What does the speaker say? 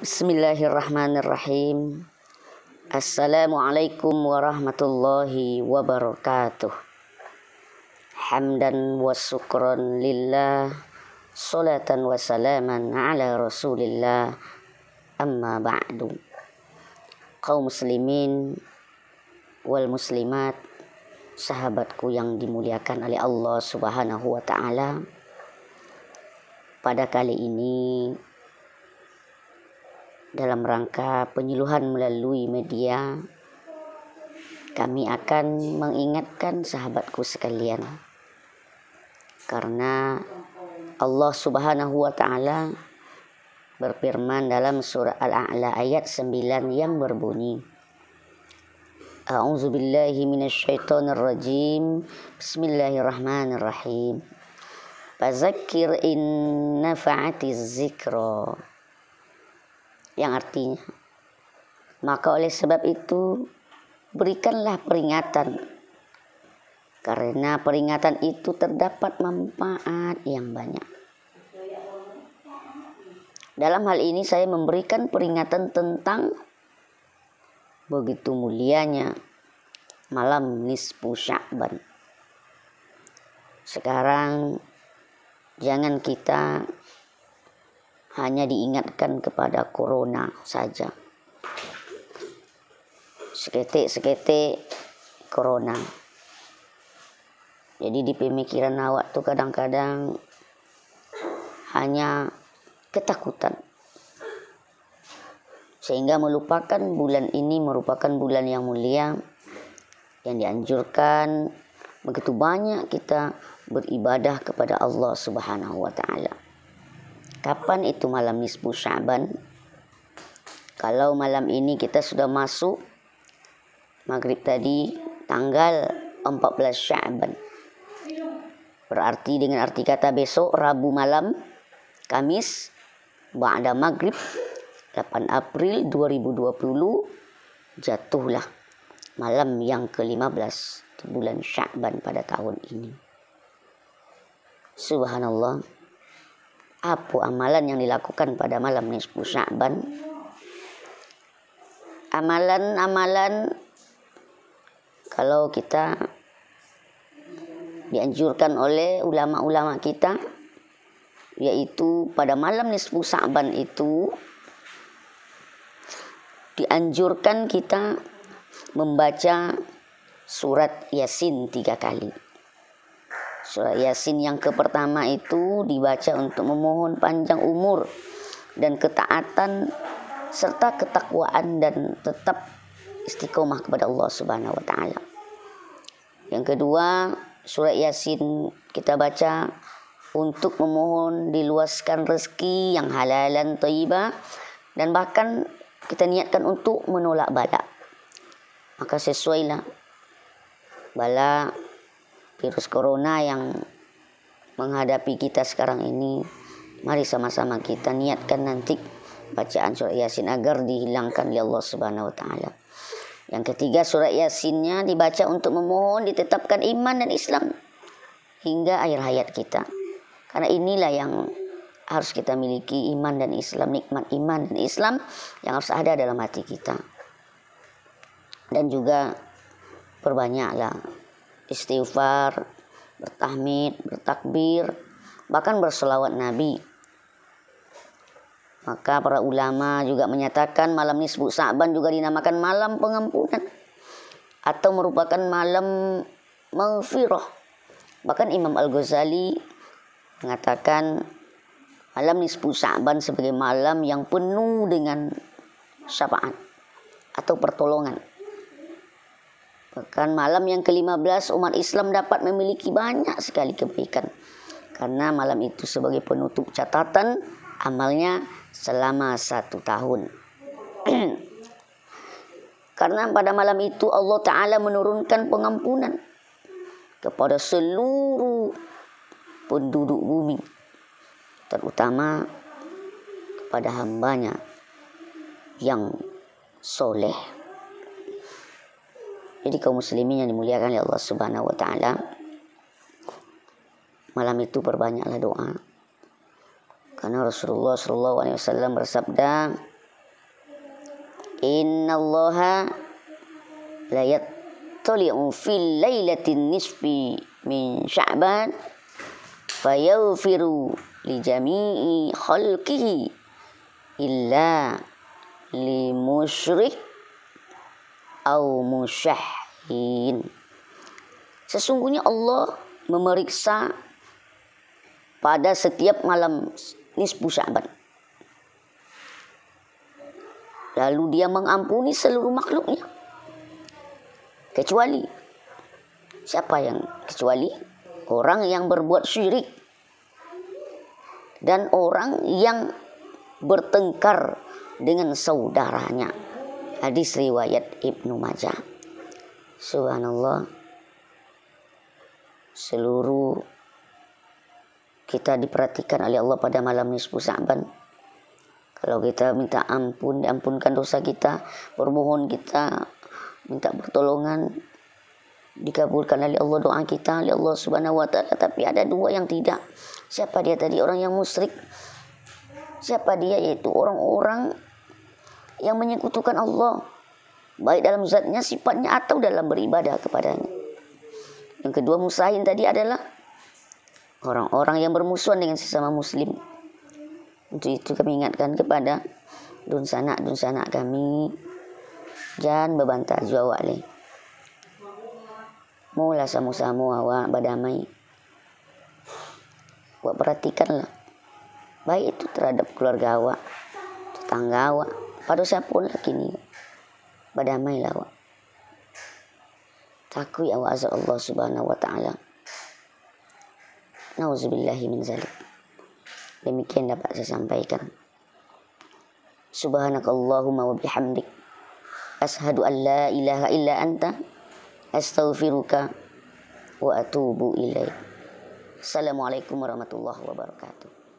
Bismillahirrahmanirrahim. Assalamualaikum warahmatullahi wabarakatuh. Hamdan wa syukran lillah, salatan wa salaman ala rasulillah, amma ba'du. Kaum muslimin wal muslimat, sahabatku yang dimuliakan oleh Allah Subhanahu wa ta'ala, pada kali ini dalam rangka penyuluhan melalui media, kami akan mengingatkan sahabatku sekalian, karena Allah Subhanahu wa ta'ala berfirman dalam surah Al-A'la ayat 9 yang berbunyi, A'udzu billahi minasyaitonir rajim. Bismillahirrahmanirrahim. Fadzakir in nafa'atiz zikra. Yang artinya, maka oleh sebab itu berikanlah peringatan, karena peringatan itu terdapat manfaat yang banyak. Dalam hal ini saya memberikan peringatan tentang begitu mulianya malam nisfu Sya'ban. Sekarang jangan kita hanya diingatkan kepada corona saja. Seketik-seketik corona. Jadi di pemikiran awak tuh kadang-kadang hanya ketakutan, sehingga melupakan bulan ini merupakan bulan yang mulia, yang dianjurkan begitu banyak kita beribadah kepada Allah Subhanahu wa ta'ala. Kapan itu malam nisfu Sya'ban? Kalau malam ini kita sudah masuk maghrib tadi tanggal 14 Sya'ban, berarti dengan arti kata besok Rabu malam, Kamis ba'da maghrib 8 April 2020 jatuhlah malam yang ke-15 di bulan Sya'ban pada tahun ini. Subhanallah. Apa amalan yang dilakukan pada malam nisfu Sya'ban? Amalan-amalan kalau kita dianjurkan oleh ulama-ulama kita, yaitu pada malam nisfu Sya'ban itu dianjurkan kita membaca surat Yasin 3 kali. Surah Yasin yang pertama itu dibaca untuk memohon panjang umur dan ketaatan serta ketakwaan dan tetap istiqomah kepada Allah Subhanahu wa ta'ala. Yang kedua, surah Yasin kita baca untuk memohon diluaskan rezeki yang halalan thayyibah, dan bahkan kita niatkan untuk menolak bala. Maka sesuailah bala virus corona yang menghadapi kita sekarang ini, mari sama-sama kita niatkan nanti bacaan surah Yasin agar dihilangkan oleh Allah Subhanahu wa ta'ala. Yang ketiga, surah Yasinnya dibaca untuk memohon ditetapkan iman dan Islam hingga akhir hayat kita. Karena inilah yang harus kita miliki, iman dan Islam, nikmat iman dan Islam yang harus ada dalam hati kita. Dan juga perbanyaklah istighfar, bertahmid, bertakbir, bahkan berselawat Nabi. Maka para ulama juga menyatakan malam nisfu Sya'ban juga dinamakan malam pengampunan atau merupakan malam maghfirah. Bahkan Imam Al-Ghazali mengatakan malam nisfu Sya'ban sebagai malam yang penuh dengan syafaat atau pertolongan. Bahkan malam yang ke-15 umat Islam dapat memiliki banyak sekali kebaikan, karena malam itu sebagai penutup catatan amalnya selama 1 tahun. Karena pada malam itu Allah Ta'ala menurunkan pengampunan kepada seluruh penduduk bumi, terutama kepada hambanya yang soleh. Jadi kaum muslimin yang dimuliakan oleh Allah Subhanahu wa ta'ala, malam itu perbanyaklah doa. Karena Rasulullah SAW bersabda, Innallaha la yattali'u fil lailatin nisfi min Sya'ban fayaghfiru li jami'i khalqihi illa li musyrik au musyahhin. Sesungguhnya Allah memeriksa pada setiap malam nisfu Sya'ban. Lalu dia mengampuni seluruh makhluknya. Kecuali siapa yang kecuali? Orang yang berbuat syirik dan orang yang bertengkar dengan saudaranya. Hadis riwayat Ibnu Majah. Subhanallah. Seluruh kita diperhatikan oleh Allah pada malam nisfu Sya'ban. Kalau kita minta ampun, diampunkan dosa kita, bermohon kita, minta pertolongan, dikabulkan oleh Allah doa kita, oleh Allah Subhanahu wa Ta'ala. Tapi ada dua yang tidak. Siapa dia tadi? Orang yang musyrik. Siapa dia? Yaitu orang-orang yang menyekutukan Allah, baik dalam zatnya, sifatnya, atau dalam beribadah kepadanya. Yang kedua musahin tadi adalah orang-orang yang bermusuhan dengan sesama muslim. Untuk itu kami ingatkan kepada dunsanak kami, jangan berbantah jua awak le. Mula samu-samu awak berdamai. Awak perhatikanlah, baik itu terhadap keluarga awak, tetangga awak, pada siapapun lagi ni. Berdamailah awak. Takui awak azab Allah Subhanahu wa Ta'ala. Nauzubillahi min zalik. Demikian dapat saya sampaikan. Subhanakallahumma wa bihamdik, ashhadu an la ilaha illa anta, astaghfiruka wa atubu ilaik. Assalamualaikum warahmatullahi wabarakatuh.